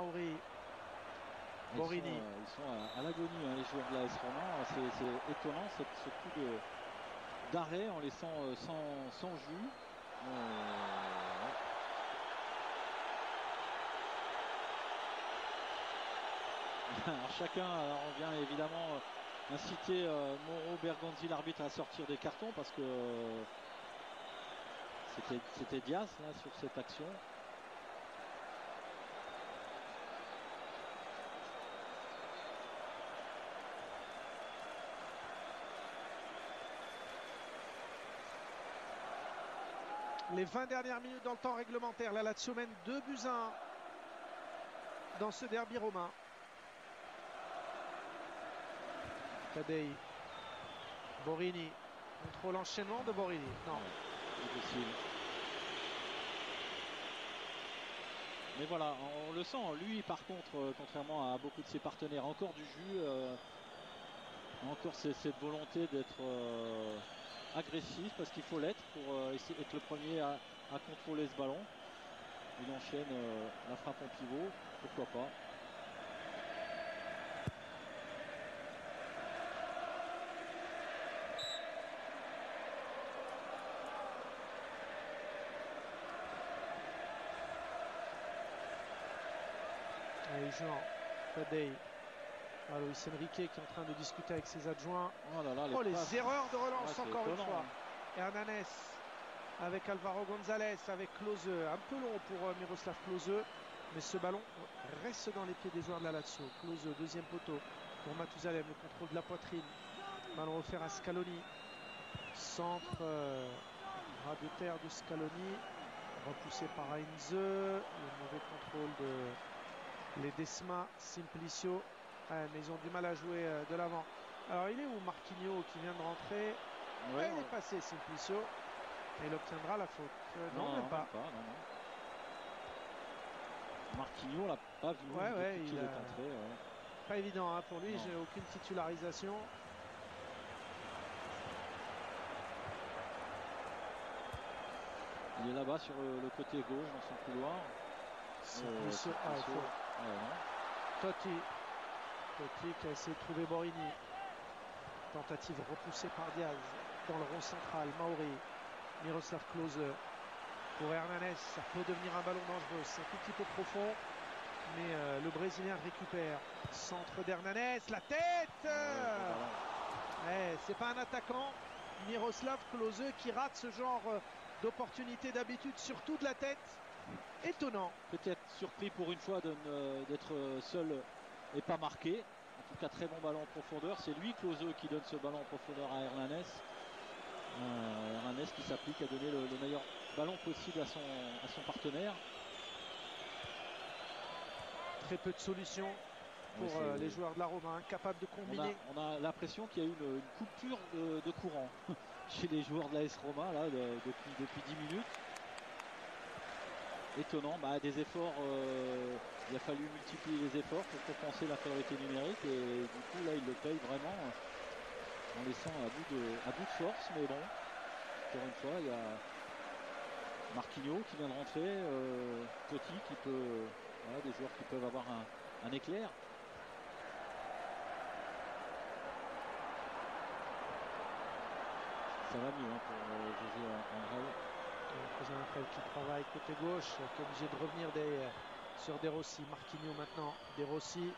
Mauri. Borini. Ils sont à l'agonie, hein, les joueurs de l'AS Roma. C'est étonnant ce coup d'arrêt en laissant sans jus. Alors chacun vient évidemment inciter Mauro Bergonzi, l'arbitre, à sortir des cartons parce que c'était Diaz là sur cette action. Les 20 dernières minutes dans le temps réglementaire. La Lazio mène 2-1 dans ce derby romain. Tadei. Borini. Contrôle enchaînement de Borini. Non. Difficile. Mais voilà, on le sent. Lui, par contre, contrairement à beaucoup de ses partenaires, encore du jus. Encore cette volonté d'être agressif parce qu'il faut l'être pour essayer d'être le premier à contrôler ce ballon. Il enchaîne la frappe en pivot, pourquoi pas. Allez, Jean, Tadei. Luis Enrique qui est en train de discuter avec ses adjoints. Oh là là, les erreurs de relance encore étonnant, une fois. Hernanes avec Alvaro González, avec Klose. Un peu long pour Miroslav Klose. Mais ce ballon reste dans les pieds des joueurs de la Lazio. Klose, deuxième poteau pour Mathusalem. Le contrôle de la poitrine. Ballon offert à Scaloni. Centre ras de terre de Scaloni. Repoussé par Heinze. Le mauvais contrôle de Ledesma. Simplicio. Mais ils ont du mal à jouer de l'avant. Alors il est où Marquinhos qui vient de rentrer? Ouais, il est passé Simplicio. Et il obtiendra la faute. Non, même pas. Non. Marquinhos l'a pas vu depuis qu'il est entré. Pas évident pour lui, j'ai aucune titularisation. Il est là-bas sur le côté gauche dans son couloir. Totti qui a essayé de trouver Borini. Tentative repoussée par Diaz dans le rond central. Mauri. Miroslav Klose pour Hernanes. Ça peut devenir un ballon dangereux. C'est un tout petit peu profond. Mais le Brésilien récupère. Centre d'Hernanes. La tête. C'est pas un attaquant. Miroslav Klose qui rate ce genre d'opportunité d'habitude, surtout de la tête. Étonnant. Peut-être surpris pour une fois d'être seul et pas marqué. En tout cas, très bon ballon en profondeur. C'est lui, Klose, qui donne ce ballon en profondeur à Hernanes. Hernanes qui s'applique à donner le meilleur ballon possible à son partenaire. Très peu de solutions pour les joueurs de la Roma, incapables de combiner. On a l'impression qu'il y a eu une coupure de courant chez les joueurs de l'AS Roma là, depuis 10 minutes. Étonnant, des efforts, il a fallu multiplier les efforts pour compenser l'infériorité numérique et du coup là il le paye vraiment en laissant à bout de force, mais bon, encore une fois il y a Marquinhos qui vient de rentrer, Totti qui peut, des joueurs qui peuvent avoir un éclair. Ça va mieux pour José André. José André qui travaille côté gauche, qui est obligé de revenir sur De Rossi. Marquinhos maintenant, De Rossi.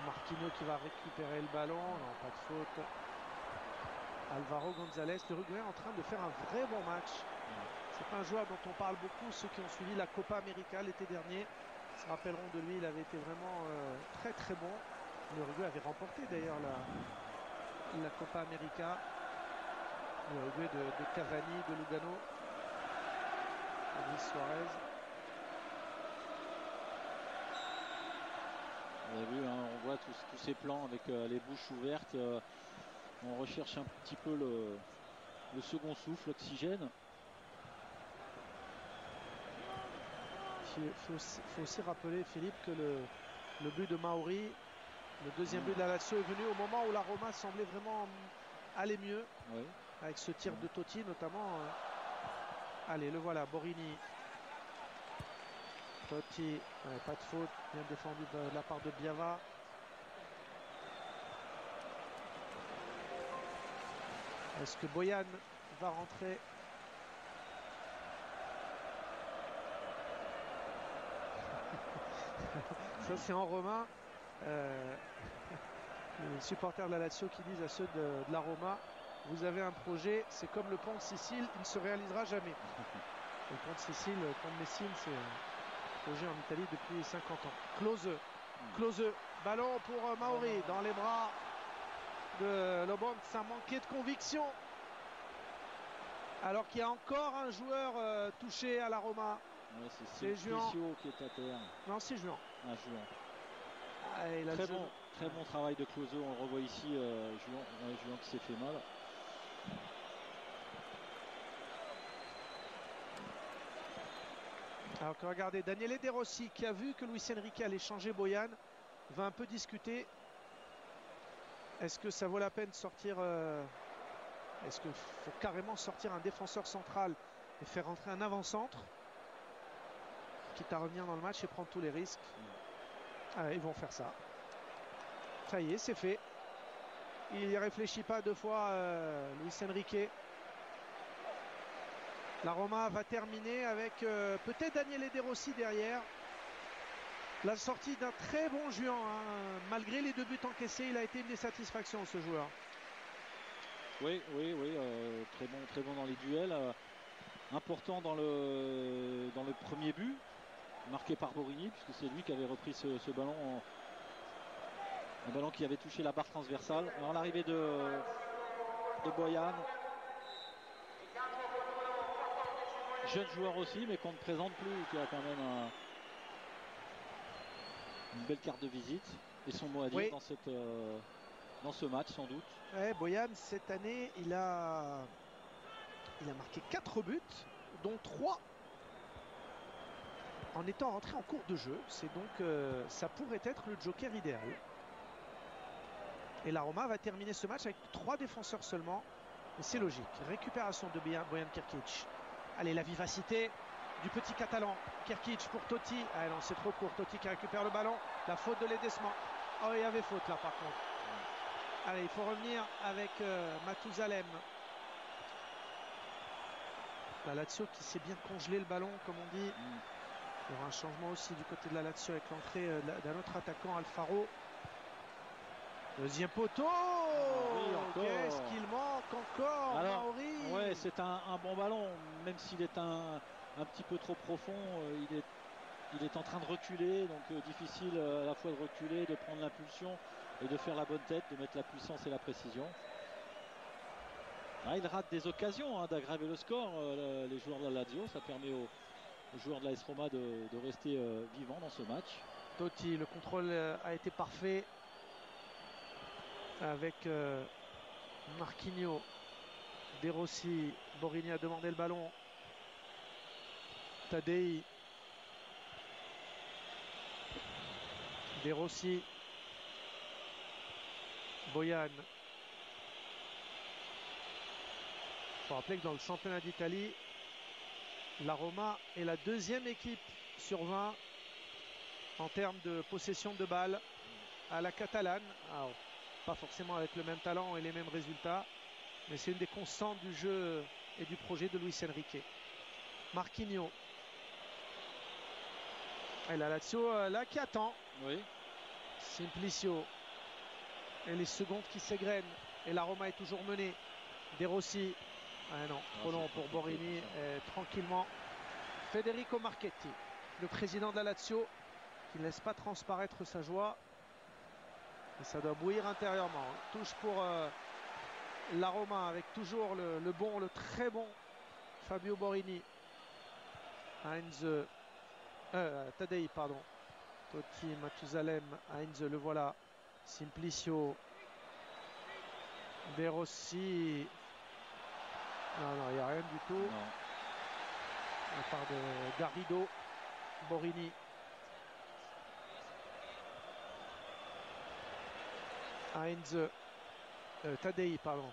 Marquinhos qui va récupérer le ballon, non, pas de faute. Alvaro González, l'Uruguayen en train de faire un vrai bon match. C'est pas un joueur dont on parle beaucoup, ceux qui ont suivi la Copa América l'été dernier se rappelleront de lui, il avait été vraiment très très bon. L'Uruguay avait remporté d'ailleurs la Copa América. L'Uruguay de Cavani, de Lugano, Luis Suarez. On a vu, on voit tous ces plans avec les bouches ouvertes. On recherche un petit peu le second souffle, l'oxygène. Il faut aussi rappeler, Philippe, que le but de Mauri, le deuxième but de la Lazio, est venu au moment où la Roma semblait vraiment aller mieux. Oui. Avec ce tir de Totti notamment. Allez, le voilà, Borini. Totti, pas de faute, bien défendu de la part de Biava. Est-ce que Boyan va rentrer? Ça c'est en romain. Les supporters de la Lazio qui disent à ceux de la Roma, vous avez un projet, c'est comme le pont de Sicile, il ne se réalisera jamais. Le pont de Sicile, le pont de Messine, c'est un projet en Italie depuis 50 ans. Klose, ballon pour Maori dans les bras de Lobon, ça manquait de conviction. Alors qu'il y a encore un joueur touché à la Roma. Ouais, c'est Juan qui est à terre. Non, c'est Juan. Ah, Juan. Ah, très bon travail de Klose, on le revoit ici, Juan qui s'est fait mal. Alors que regardez, Daniele De Rossi qui a vu que Luis Enrique allait changer Boyan, va un peu discuter. Est-ce que ça vaut la peine de sortir est-ce qu'il faut carrément sortir un défenseur central et faire rentrer un avant-centre, quitte à revenir dans le match et prendre tous les risques? Ils vont faire ça. Ça y est, c'est fait. Il n'y réfléchit pas deux fois, Luis Enrique. La Roma va terminer avec peut-être Daniele De Rossi derrière. La sortie d'un très bon Juan. Malgré les 2 buts encaissés, il a été une des satisfactions, ce joueur. Oui, très bon dans les duels. Important dans le premier but, marqué par Borini, puisque c'est lui qui avait repris ce ballon. Un ballon qui avait touché la barre transversale. Alors l'arrivée de Boyan. Jeune joueur aussi, mais qu'on ne présente plus, qui a quand même une belle carte de visite et son mot à dire dans ce match sans doute. Ouais, Boyan cette année il a marqué 4 buts dont 3 en étant rentré en cours de jeu. C'est donc ça pourrait être le joker idéal. Et la Roma va terminer ce match avec 3 défenseurs seulement. Et c'est logique. Récupération de Boyan Kirkic. Allez, la vivacité du petit Catalan. Kirkic pour Totti. Ah non, c'est trop court. Totti qui récupère le ballon. La faute de Ledesma. Oh, il y avait faute là par contre. Allez, il faut revenir avec Matuzalem. La Lazio qui sait bien congeler le ballon, comme on dit. Il y aura un changement aussi du côté de la Lazio avec l'entrée d'un autre attaquant, Alfaro. Deuxième poteau. Qu'est-ce qu'il manque encore? Alors, Maori. ouais, c'est un bon ballon, même s'il est un petit peu trop profond. Il est en train de reculer, donc difficile à la fois de reculer, de prendre l'impulsion et de faire la bonne tête, de mettre la puissance et la précision. Il rate des occasions d'aggraver le score, les joueurs de la Lazio. Ça permet aux joueurs de la AS Roma de rester vivants dans ce match. Totti, le contrôle a été parfait avec Marquinhos. De Rossi, Borini a demandé le ballon. Tadei. De Rossi. Boyan. Il faut rappeler que dans le championnat d'Italie, la Roma est la 2e équipe sur 20 en termes de possession de balles à la catalane. Alors, pas forcément avec le même talent et les mêmes résultats, mais c'est une des constantes du jeu et du projet de Luis Enrique. Marquinhos. Et la Lazio là qui attend. Oui. Simplicio. Et les secondes qui s'égrènent. Et la Roma est toujours menée. De Rossi. Ah non, trop long pour Borini. Tranquillement. Federico Marchetti, le président de la Lazio, qui ne laisse pas transparaître sa joie. Et ça doit bouillir intérieurement. Touche pour la Roma avec toujours le très bon Fabio Borini. Tadei, pardon. Totti, Matuzalem, Heinz, le voilà. Simplicio. De Rossi. Non, il n'y a rien du tout. Non. À part de Garrido. Borini. Heinz. Tadei, pardon.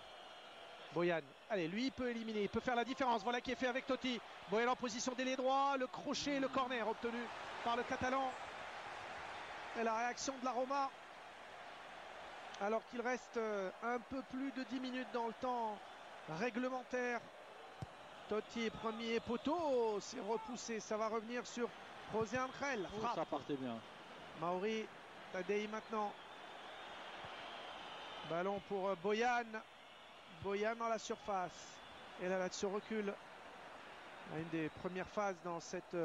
Boyan. Allez, lui, il peut éliminer, il peut faire la différence. Voilà qui est fait avec Totti. Boyan en position d'ailier droit. Le crochet, le corner obtenu par le Catalan. Et la réaction de la Roma, alors qu'il reste un peu plus de 10 minutes dans le temps réglementaire. Totti, premier poteau, c'est repoussé, ça va revenir sur José Ángel. Oh, ça partait bien. Mauri, Tadei maintenant. Ballon pour Boyan. Boyan dans la surface. Et la Lazio recule. Une des premières phases dans cette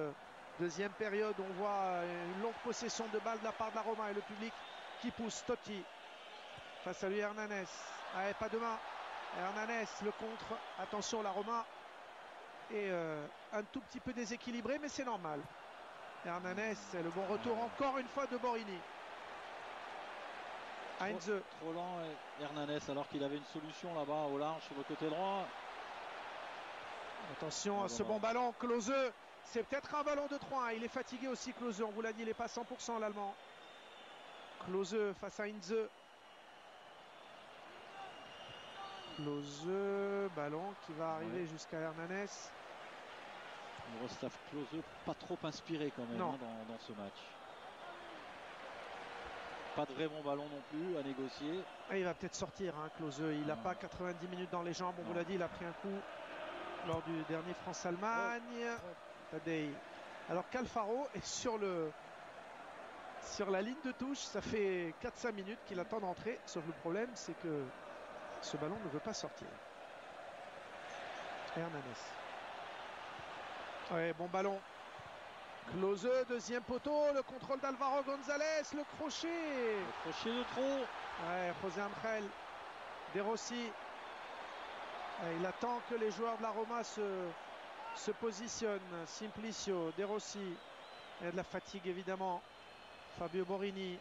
deuxième période, on voit une longue possession de balle de la part de la Roma et le public qui pousse. Totti face à lui, Hernanes. Allez, pas de main. Hernanes, le contre. Attention, la Roma est un tout petit peu déséquilibrée, mais c'est normal. Hernanes, c'est le bon retour encore une fois de Borini. Heinze. Trop lent, Hernanes, alors qu'il avait une solution là-bas au large sur le côté droit. Attention à ce bon ballon, Klose. C'est peut-être un ballon de 3. Il est fatigué aussi, Klose. On vous l'a dit, il n'est pas 100% l'Allemand. Klose face à Heinze. Klose, ballon qui va arriver jusqu'à Hernanes. Miroslav Klose, pas trop inspiré quand même dans ce match. Pas de vrai bon ballon non plus à négocier. Et il va peut-être sortir, Klose. Il n'a pas 90 minutes dans les jambes. On vous l'a dit, il a pris un coup lors du dernier France-Allemagne. Tadei. Alors qu'Alfaro est sur la ligne de touche. Ça fait 4-5 minutes qu'il attend d'entrer. Sauf le problème, c'est que ce ballon ne veut pas sortir. Hernanes. Ouais, bon ballon. Klose, deuxième poteau. Le contrôle d'Alvaro González. Le crochet. Le crochet de trop. Ouais, José Ángel. De Rossi. Il attend que les joueurs de la Roma se positionnent. Simplicio, De Rossi. Il y a de la fatigue évidemment. Fabio Borini.